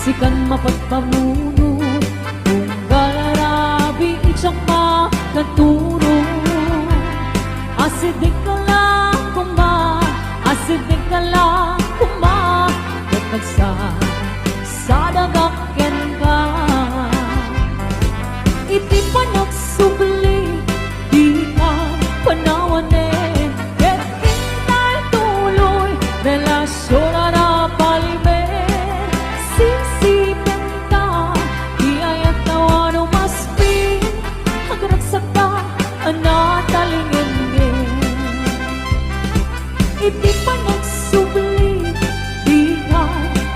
sikan mapagpamuno kung galarabi itsak makaturo. Asidik ka lang kuma, asidik ka lang kuma, kapagsa sa dagakyan ka. Iti pa nagsubli, di ka panawanin, ket intay tuloy, relasyon na palimen. Sisipin ka, di ayat nawa no maspin, agraksak ka, anatalingin din. Iti pa nagsubli, di ka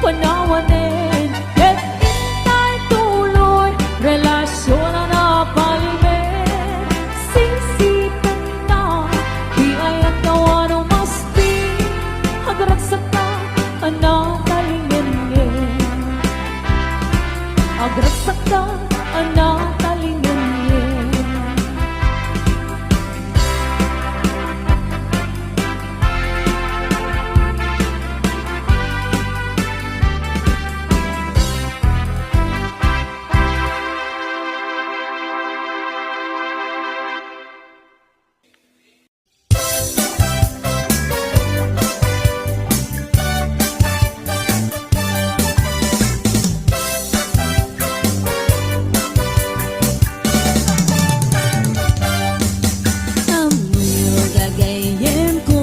panawanin, ket intay tuloy, relasyon na palimen. Sisipin ka, di ayat nawa no maspin, agraksak ka, anatalingin din. Agraksak ka, anatalingin din. Amoy gagayin ko,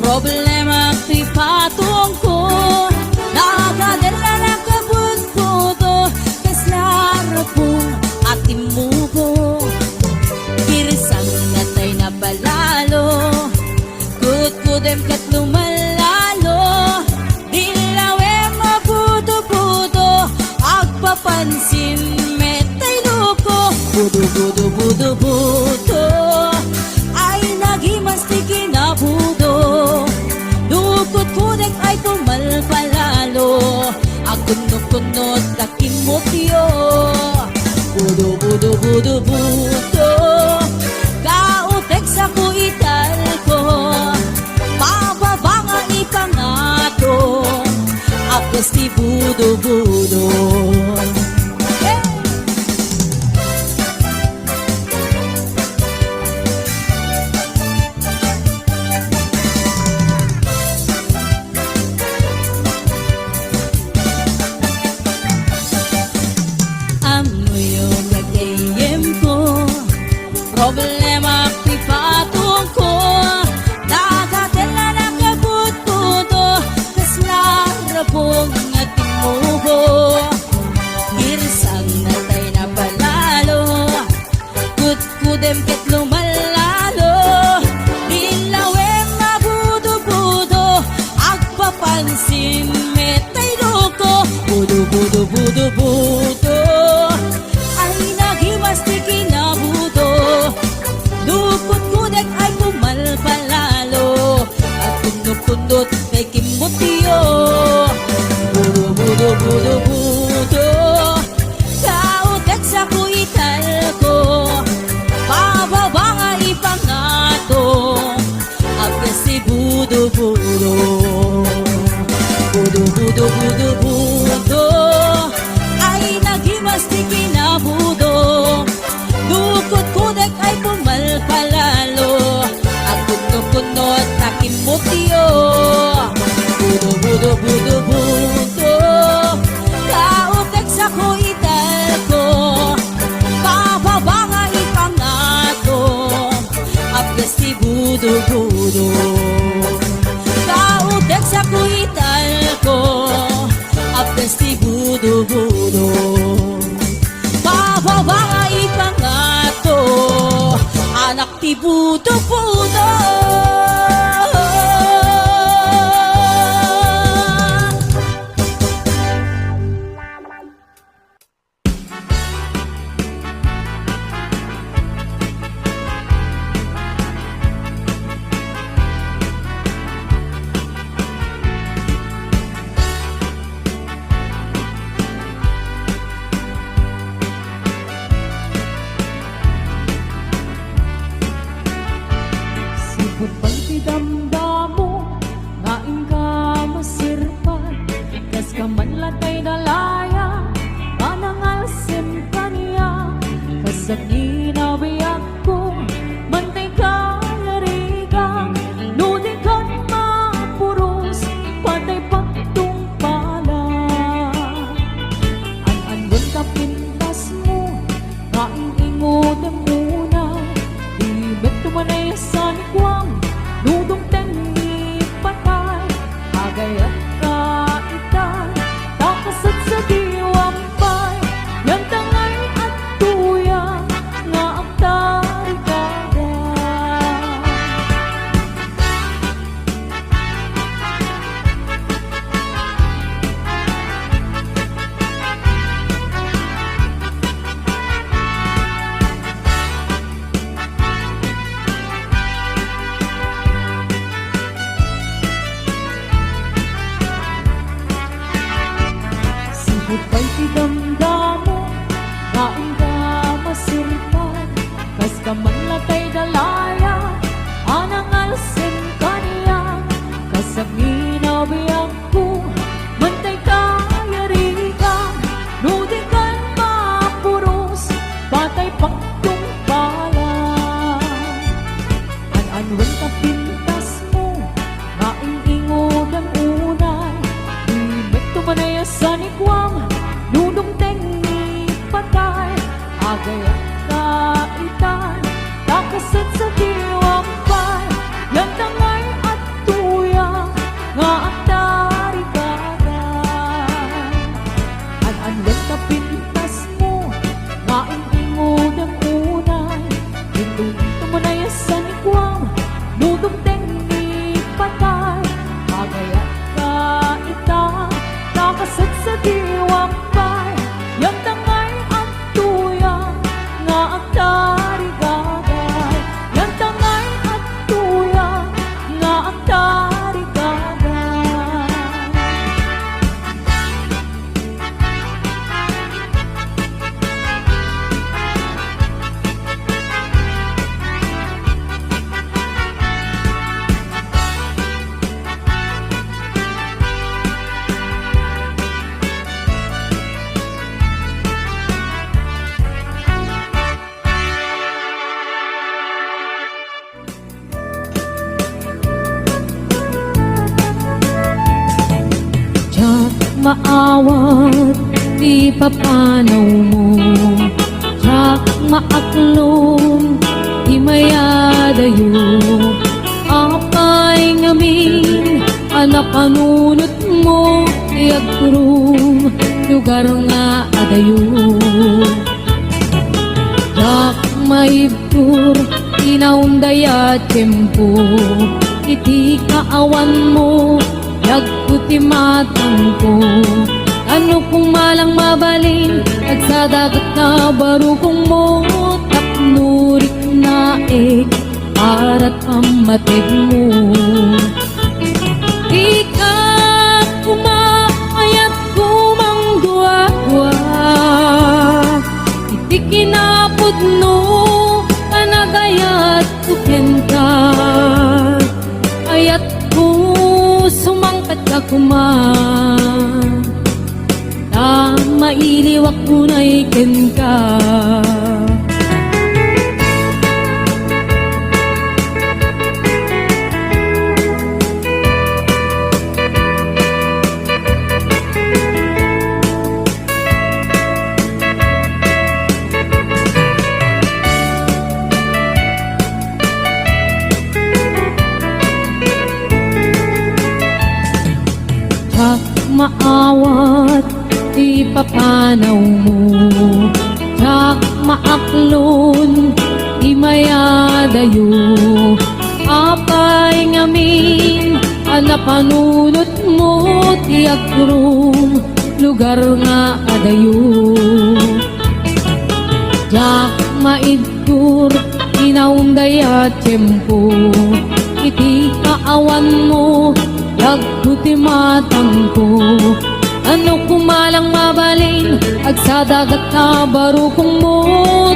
problema ti patong ko. Nagadala na kabut ko to, kaslara po atim mo ko. Kirisang natay na balalo, kut-kudem kat lumalalo. Dilawe mabudo-budo, agpapansin metay loko. Budo-budo-budo-budo, ay nagimas ti kinabudo. Dukot-kudek ay tumalpalalo, agunok-gunot kakimotyo. Budo-budo-budo-budo, kautek sa kuital ko, pababa nga ipangato. budo-budo. Amo yung nag-AM ko, problema pipatong ko. Nakatela na kabut-budo, kas larabong at timubo. Girsang natay na palalo, kut-kudem ket lumalalo. Dilawe mabudo-budo, agpapansin metay loko. Budo-budo-budo-budo, ay nagiwas di kinabudo. Dukot-kudek ay pumalpalalo, at kundot-kundot kay kimutiyo. Budo-budo-budo-budo, kautek sa kuital ko, pababa nga ipangato, agad si budo-budo. Budo-budo-budo-budo, ay nagiwas di kinabudo. Dukot-kudek ay pumalpalalo, at kundot-kundot na kimutiyo. Budo-budo-budo-budo, kautek sa kuital ko, pababa nga ipangato, agad si budo-budo. Kautek sa kuital ko, agad si budo-budo. Pababa nga ipangato, anak ti budo-budo. Sipot pa'y tidamdamo, ngaing ka masirpan, kas ka man latay dalaya, manangal sim kaniya, kasag ninabiyak ko, mantay ka narigang, nudi ka mapuros, patay pagtung pala. An-angon ka pintas mo, ngaing ingod ang muna, ibet tumanay sa nikwang, nudong tengi patay, agayat ka itay, takasat sa diwampay, yan tangay at tuya, nga ang tarigada. Sipot pa'y tidamdamo, ngaing ka masirpan, kas ka man latay dalaya, anangal sim kaniya, kasag ninabiyak ko, mantay ka yarigang, nudi kan mapuros, patay pagtung pala. An-anwen ka pintas mo, ngaing ingod ang unay, ibet tumanay sa nikwang, nudong tengi patay, agayat ka itay, takasat sa diwampay, yan tangay at tuya, nga ang tarigada. An-anwen ka pintas mo, ngaing ingod ang unay, nudong tumanay sa nikwang, nudong tengi patay, agayat ka itay, takasat sa maawat di papanaw mo, tsak maaklong di mayadayo, apay ngamin anak kanunot mo iagrum lugar nga adayo. Dak maibtur inaundaya tempo, iti kaawan mo yagputi matang ko. Ano kung malang mabalin at sa dagat na barukong mo, tapnurik na para't pamatig mo. Ikat kumayat kumangdwa-dwa, iti kinapod no panagayat kupenta, ayat ko sumangkat ka kuman, ta mailiwak ko na ikin ka. Tsak maawat di papanaw mo, tsak maaklon di mayadayo, apay ngamin anapanunot mo ti agrum lugar nga adayo. Tsak maidtur inaundaya tempo, iti kaawan mo yagputi matang ko. Ano kumalang mabalin ag sa dagat na barukong mo,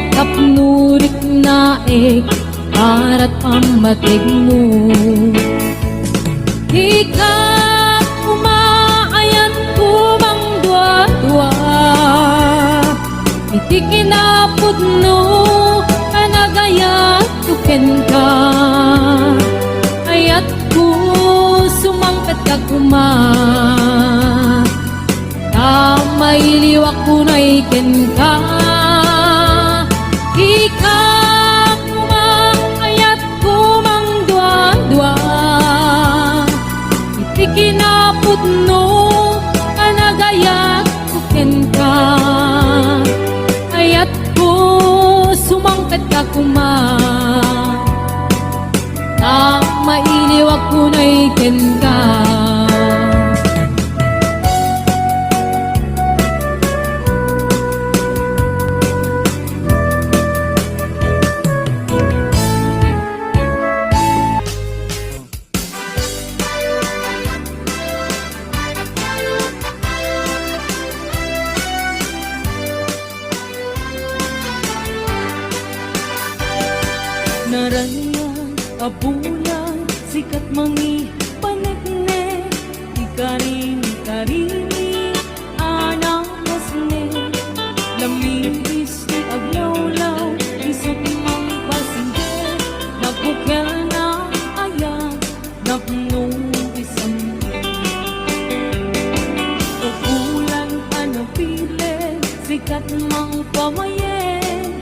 tapnurik na para't pamatig mo. Ikat kumaayat kumangdwa-dwa, iti kinapod no kanagayat tuken ka, ayat ko sumangkat ka kuman, mailiwak ko na ikin ka. Ikaw kumakayat kumangdwa-dwa, iti kinapod no kanagayat kuken ka, ayat ko sumangkat ka kuman, mailiwak ko na ikin ka. Narangan abulan sikat mangi panekne, ikarini anak masne, lamipis ti aglawlaw isip mang pasinde, napukel na ayan napnong isang abulan anapile sikat mang pamayen,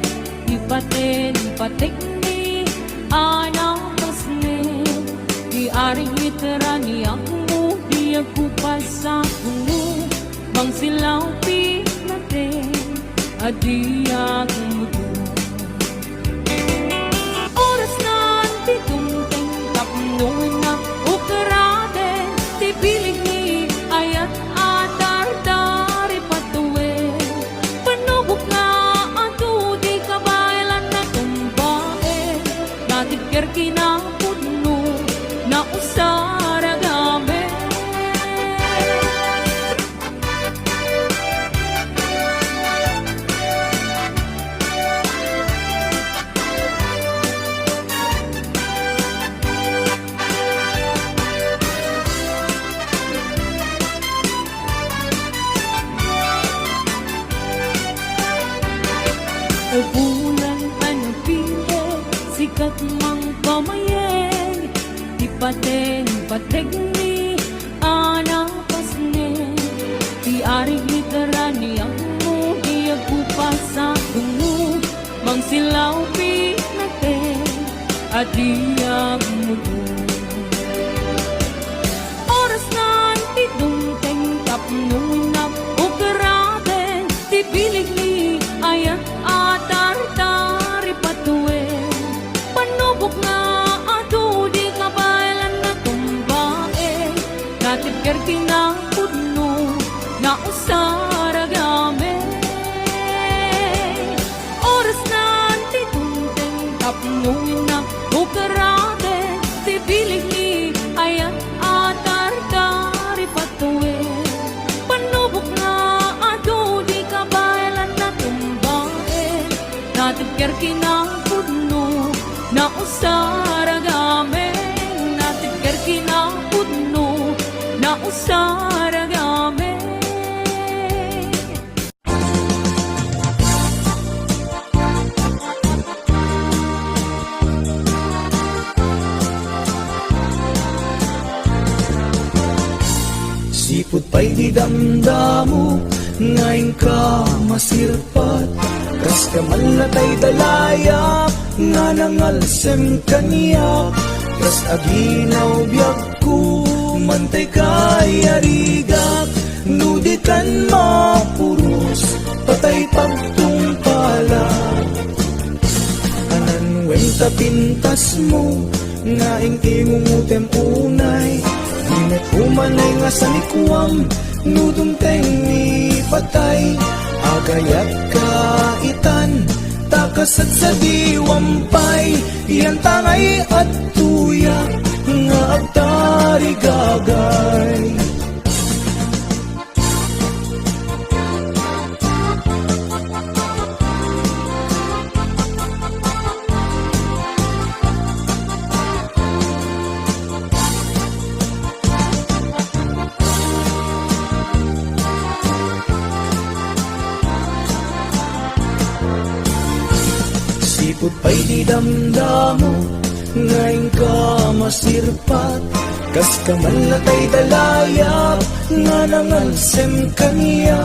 ipaten patekni anak pasne, di aring literani ako, di ako pasako, bang silaw pinate, adi ako mudo. Oras na di tumting tapnong na ukarade, di piling ni ayat atardari patuwe, panubok na ato di kabaylan na tumbae, natikir kinapod no na usara gabi. Bulan anapile sikat mang pamayeng, ipaten pategni anak pasne, kadiyang mundo. Oras na ti dungteng tapnong na ukaraten ti bilig ni ayan atar-tari patuwe. Panubok na ato di kabalan na tumbae, natibker kinang pudno na usaragame. Oras na ti dungteng tapnong na ukaraten ti bilig ni ayan atar-tari patuwe. Panubok na ato di kabalan na tumbae, natibker kinang pudno na usaragame. Natibker kinang pudno na usaragame. Sipot pa'y di damdamo, ngayon ka masirpat. Kas ka malatay dalayap, nga nangalsem kaniyak. Kas aginaw biyag ko, mantay kay arigak. Nudikan mapurus, patay pagtungpalak. Anan wenta pintas mo, nga ingingumutem unay. Inat umanay nga sa likwam, nudumteng ni patay. Agayat kaitan, takasat sa diwampay. Yan tangay at tuyak, nga agtari gagay. Sipot pa'y di damdamo, ngayon ka masirpat. Kas ka malatay dalayap, nga nangalsem kaniya.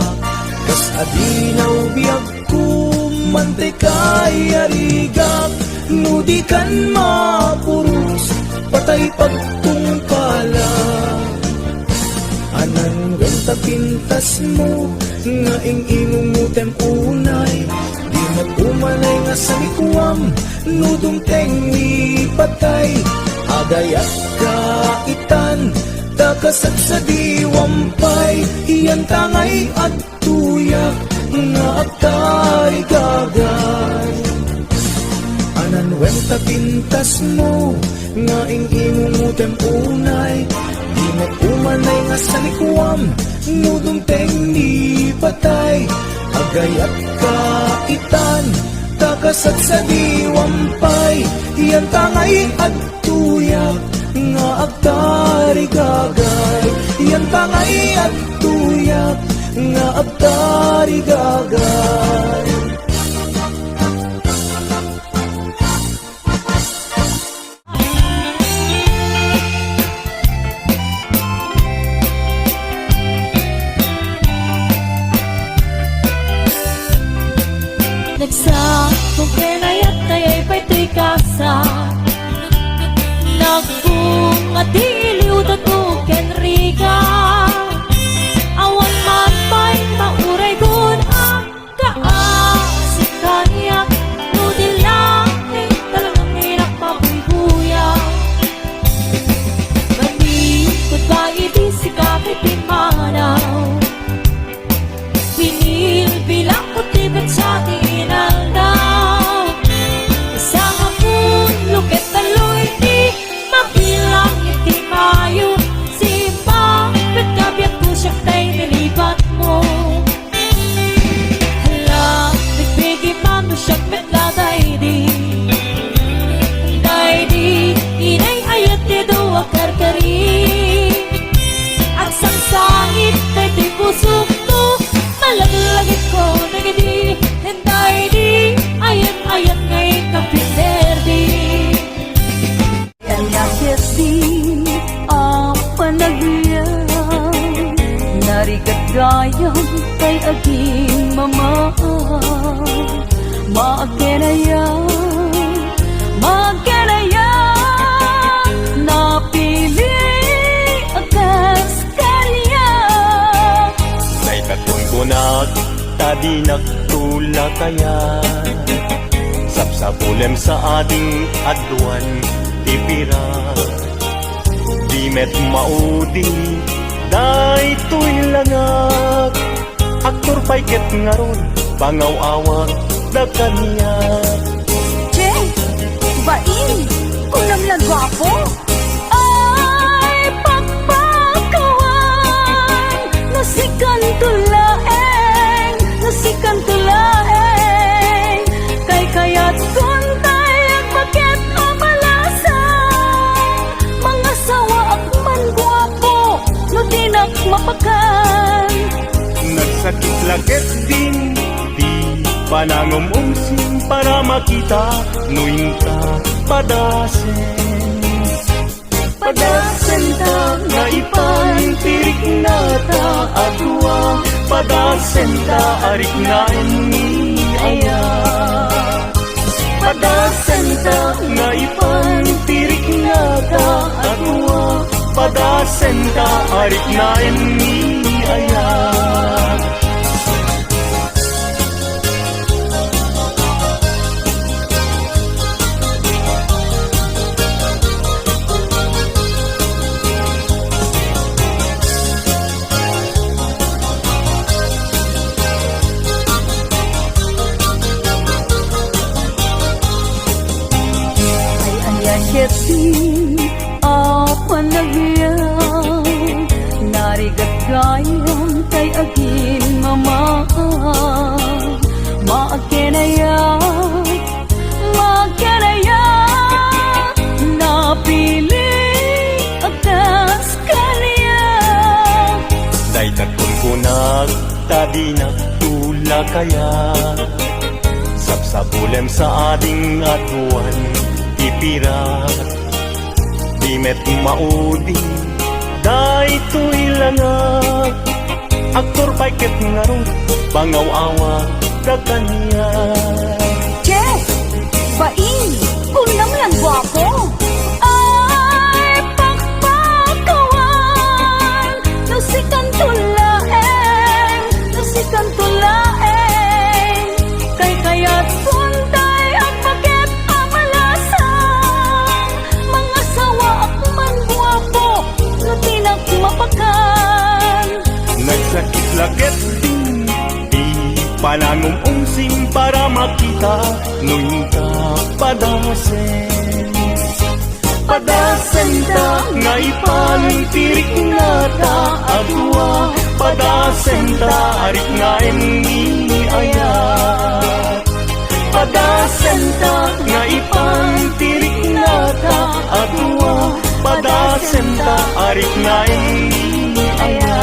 Kas adinaw biyag ko, mantay kay arigak. Nudikan mapurus, patay pagtungpalak. Anan wenta pintas mo, nga ingingumutem unay. Di mag-umanay nga sa likwam, nudumteng ni patay. Agayat kaitan, takasat sa diwampay. Iyan tangay at tuyak, nga agtay gagay. Anan wenta pintas mo, nga ingingumutem unay. Di mag-umanay nga sa likwam, nudumteng ni patay. Agayat kaitan, takasat sa diwampay. Iyan tangay at tuyak, nga agtari gagay. Iyan tangay at tuyak, nga agtari gagay. Nagsakong kinayat na'y pa'y tuy kasa. Nagbunga di iliudat ko kenriga. Awan man pa'y mauray gun ang kaasik kaniyak. Nudil langit talagang hinak mabuy-buya. Manikot ba ibisi kapit imanaw. Pinilbilang ko tibet sa tinaldaw. Isang hapon, lukit taloy di mabilang iti mayo. Si Bakit kabiyak ko siyak tay nilipat mo. Hala, nagbigi man mo siyak metladay di. Day di, inay ayat di do akarkari. At sang sangit tay di puso to. Malaglagit ko nagidi, henday di, ayat-ayat ngay kapinderdi. Yan nakit di, ang panagyan, narigat gayang kay aging mamahal. Magkenaya, magkenaya, tadi nagtula kaya sapsapulem sa ading adwan tipira di met maudi day tuy langak aktor paiket ngaron pangaw-awak da kaniya Che, bain, kulam lang gwapo. Ay pagpakawan nasikan tulaeng kay kayat kuntay ang bakit amalasang mga sawa akman guwapo no dinak mapakan nagsakit lakit din di panangumungsing para makita nuing ka padasen ta nga ipantirik na ta adwa padasen ta arik na ni aya padasen ta nga ipantirik na ta adwa padasen ta arik na ni aya Ketin apa nagyang narigat gayang kay agin mama maakenaya napili akas kaniya day nagkunkunag tadi nagtula kaya sapsapulem sa ading atuan ipirat di met maudi day tuy langak aktor paiket ngaron pangaw-awa da kaniya Che, bain, kulam lang gwapo. ay pagpakawan nasikan tulaeng kay kayat kuntay ang bakit amalasang mga sawa akman guwapo no dinak mapakan nagsakit lakit din di panangumungsing para makita nuing ka padasen ta nga ipantirik na ta adwa padasen ta arik nga ni aya padasen ta nga ipantirik na ta adwa padasen ta arik nga ni aya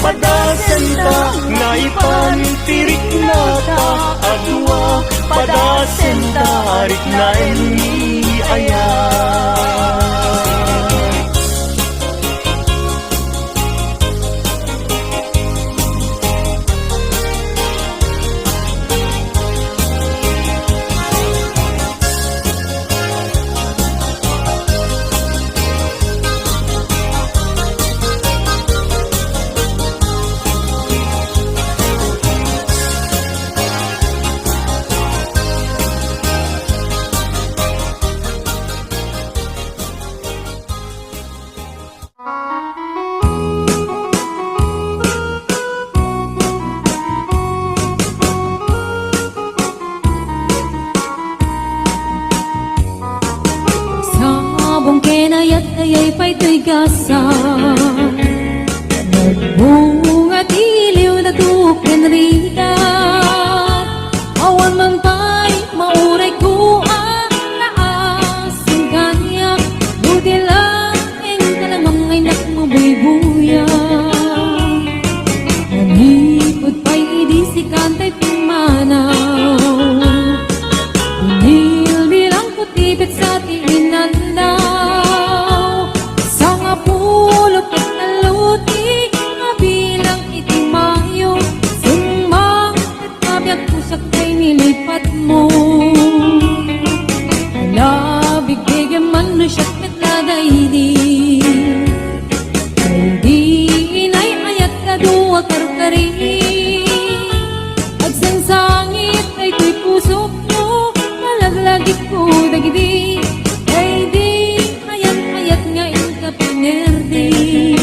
padasen ta nga ipantirik na ta adwa padasen ta arik nga ni aya Sabong kenayat ayay pa'y tuy gasa nagbunga tiliw na tuken rita awan man pa'y mauray ko ang naasing kanya buti lang ang kalamang ay nakmabuy-buya nanipod pa'y idisikan ta'y pumanaw bilang putibit sa tiinan daw sa nga pulo daydi.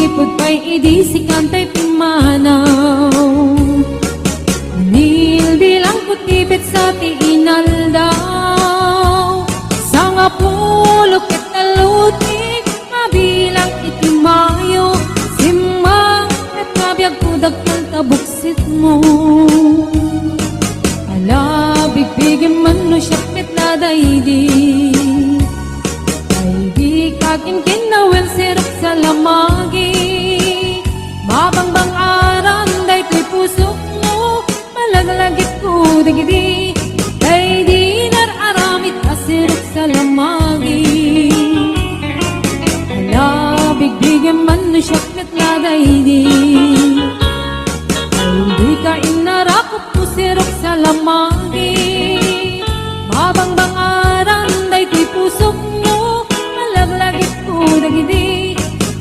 Ipod pa'y idisi kantay pimanaw, nilbilang kutibit sa tiinal daw. Sa nga pulok at talutik, mabilang itimayo, simang at nabiyag kudag ng tabuksit mo. Ala, bigbigin man no siyapit na daydi, ay di kaking kinawin sirap sa lamagi. Mabangbang aram, day ko'y pusok mo, malaglagit ko digdi, day di nararamit asirap sa lamagi. Ala, bigbigin man no siyapit na daydi, ay di ka inarakot ko sirap sa lamagi. Mabangbang aram, day ko'y pusok mo, malaglagit ko digdi,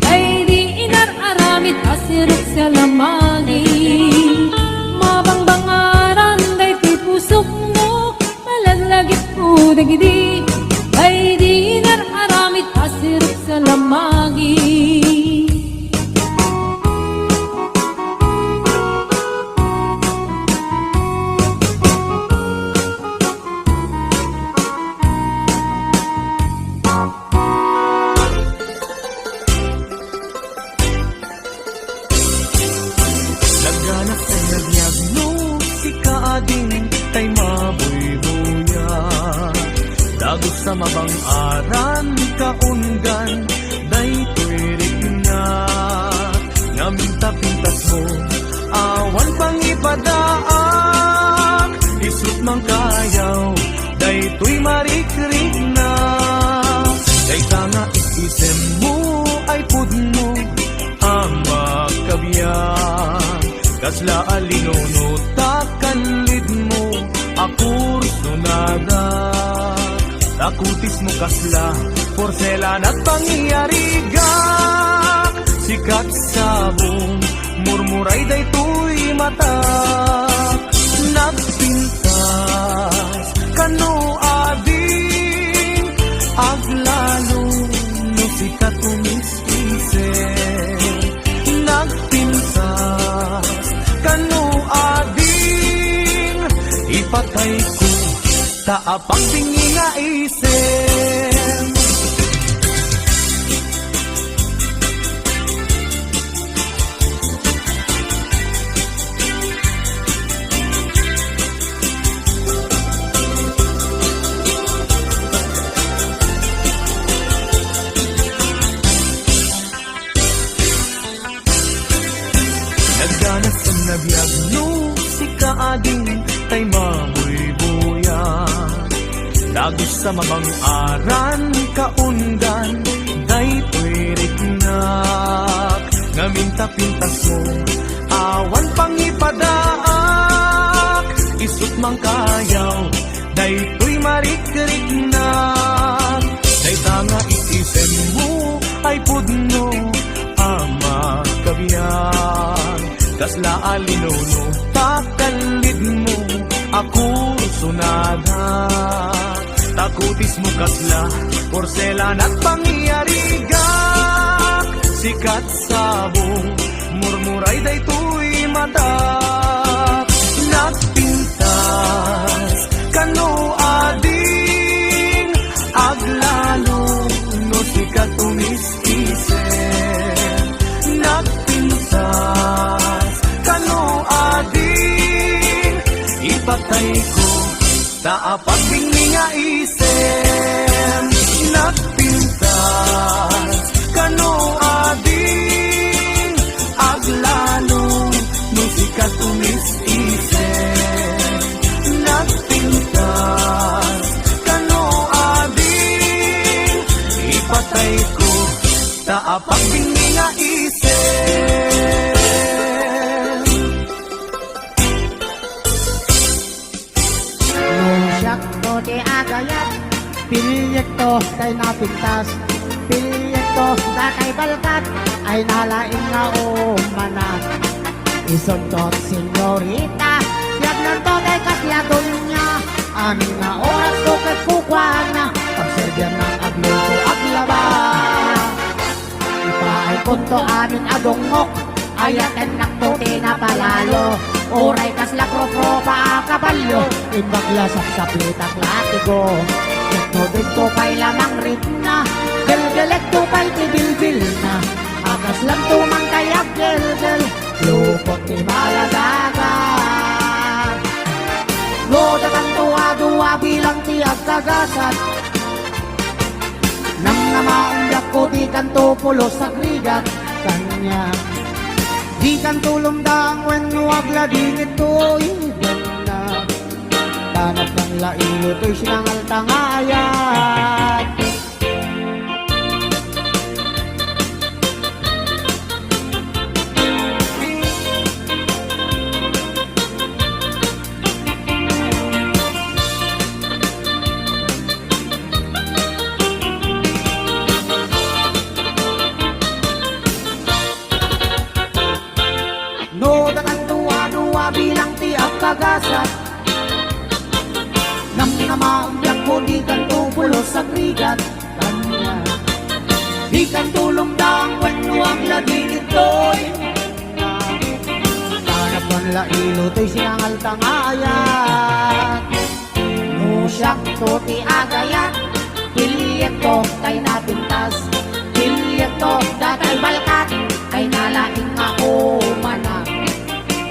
ay di inararamit asirok sa lamagi. Mabangbang aran, day ko'y pusok mo, malaglagit ko digdi, ay di inararamit asirok sa lamagi. Nagganap ay nagyagno, si kaading tay mabuy-buya. Dagos sa mabang aran, kaundan, day tuwirig na. Ngaminta-pintas mo, awan pang ipadaak. Isut mang kayaw, day tuy marikrik na. Day tanga isisem mo, ay pudno, ang makabiyang. Kasla alinono, takanlid mo, akurso nada. Takutis mo kasla, porselan at pangyarigak. Sikat sabong, murmuray day tuy mata. Nagpintas, kano ading, aglalo, no sikat umis-isip. Nagpintas, kano ading, ipatay ko, taapang tingi nga isip. Nagganas ang nabiyagno, si kaading tay mabuy-buya. Dagos sa mabang aran, kaundan, day tuwirig nak. Ngaminta-pintas mo, awan pang ipadaak. Isut mang kayaw, day tuy marikrik na. Day tanga isisen mo, ay pudno, ang makabiyang. Kasla alinono, takalid mo, ako sunada. Takutis mo kasla, porselan at pangyarigak. Sikat sabong, murmuray day tuy mata. Nagpintas, kano ading, aglalo, no sikat umis-isip. Nagpintas, kano ading, ipatay ko, taapag bingni nga isip. Nagpintas, kano ading, aglalo, no sikat umis-isip. Nagpintas, kano ading, ipatay ko, taapag bingni nga isip. ti agayat. Pilyekto kay napintas, pilyekto na kay balkat, ay nalaing nga umanat. Isuntot senyorita, yag nanto kay kasyadon niya, amin nga oras ko kay kukwana, pagserbiyan ng agluto aglaba. Ipaay kunto amin adongok, ayaten naktuti na palalo, oray kas lakro-pro pa kabalyo, imbagla sa plitak latigo. Ito dito pa'y lamang ritna, gelgelek to pa'y tibilbil na, akas lang tumang kayak gelgel, lupot ti maladaga. Loda kang tuwa-duwa bilang ti agkagasat, nang namaundak ko di kanto pulos sa krigat kanya. Di kan tulumdang when wagla din ito igan na, tanap ng lailo to'y sinangal tangayat. No, datang duwa-duwa bilang tiap kagasat, nang namaunyak ko di kan tupulos sa krigat kanya. Di kan tulong dang wenwang lagi ito'y tanap ng lailo to'y sinangal tangayat. No, siyak to ti agayat, pilyet ko kay napintas, pilyet ko datay balkat, kay nalaing nga umanap.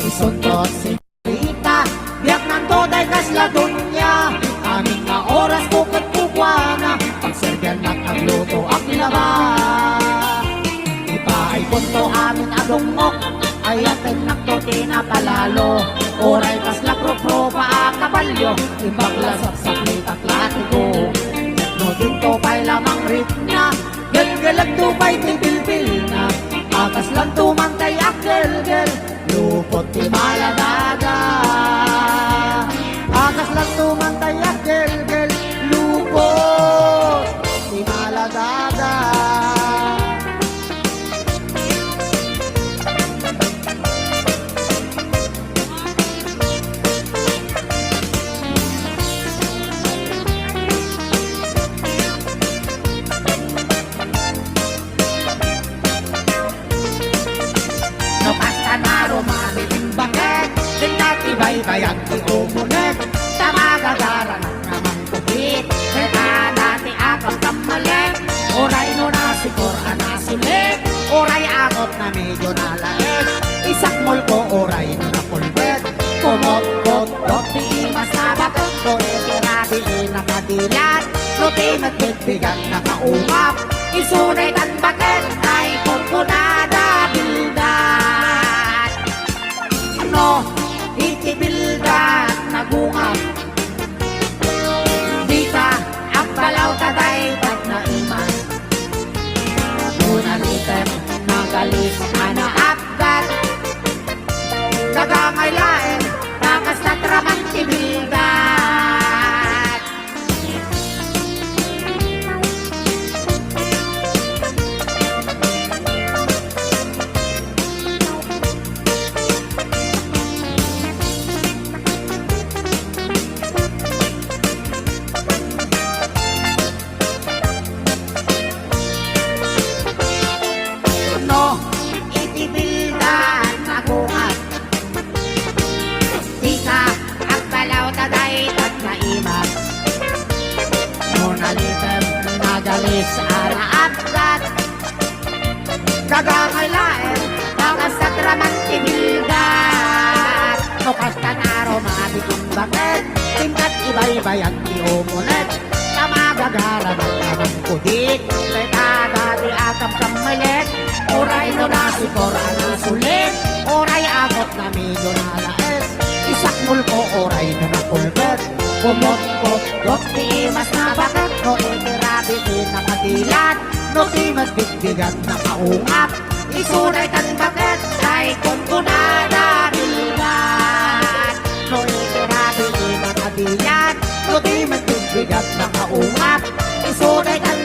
Isuntot senyorita, biyak nanto day kasladon niya, aming nga oras ko kat kukwana, pagserbiyan na agluto aglaba. Ipaay punto amin adongok, ayaten naktuti na palalo, oray kas lakro-pro pa kabalyo, ibaglasap sa plitak latigo. No dito pa'y lamang ritna, gelgelag to pa'y tibilbil na, akas lang tumantay akgelgel, lupot ti maladaga. Akas lang tumantay akgelgel, lupot ti maladaga. No basta na rumami ting bakit, din dati baybayan ti umunet, sa magagara ng naman kupit, kita dati akang kamalit, oray no nasikor anasulit, oray akot na medyo nalaet, isakmol ko oray no napulbet, kumot-kot-kot di mas nabatot, no itirabi nakadilat, no tinatbigbigan nakaungap, isunay tan bakit, ay kukunada bildat. No, itibildat nagungap, di ka ang balaw taday tat na iman, nunalitem nagalis ana apgat, kagangaylaen takas na tramang tibildat. No, itibildan nagungat, di ka ang balaw taday tat na imat, nunalitem nagalis ana apgat, kagangaylaen takas sa tramang tibildat. No kasta naro mabigong bakit, tingkat ibaybayan ti umunet, sa magagara ng naman kudik, kita dati akam kamalit, oray no nasikor anasulit, oray agot na medyo nalaes, isakmul ko oray no napulbet, kumot-kot dot ti mas nabakat, no itirabi ti nakadilat, no ti magbigbigan nakaungap, isunay tan bakit, ay kunkunada bilgat, no itirabi ti nakadilat, no ti magbigbigan bigat na kaungap Isunay kan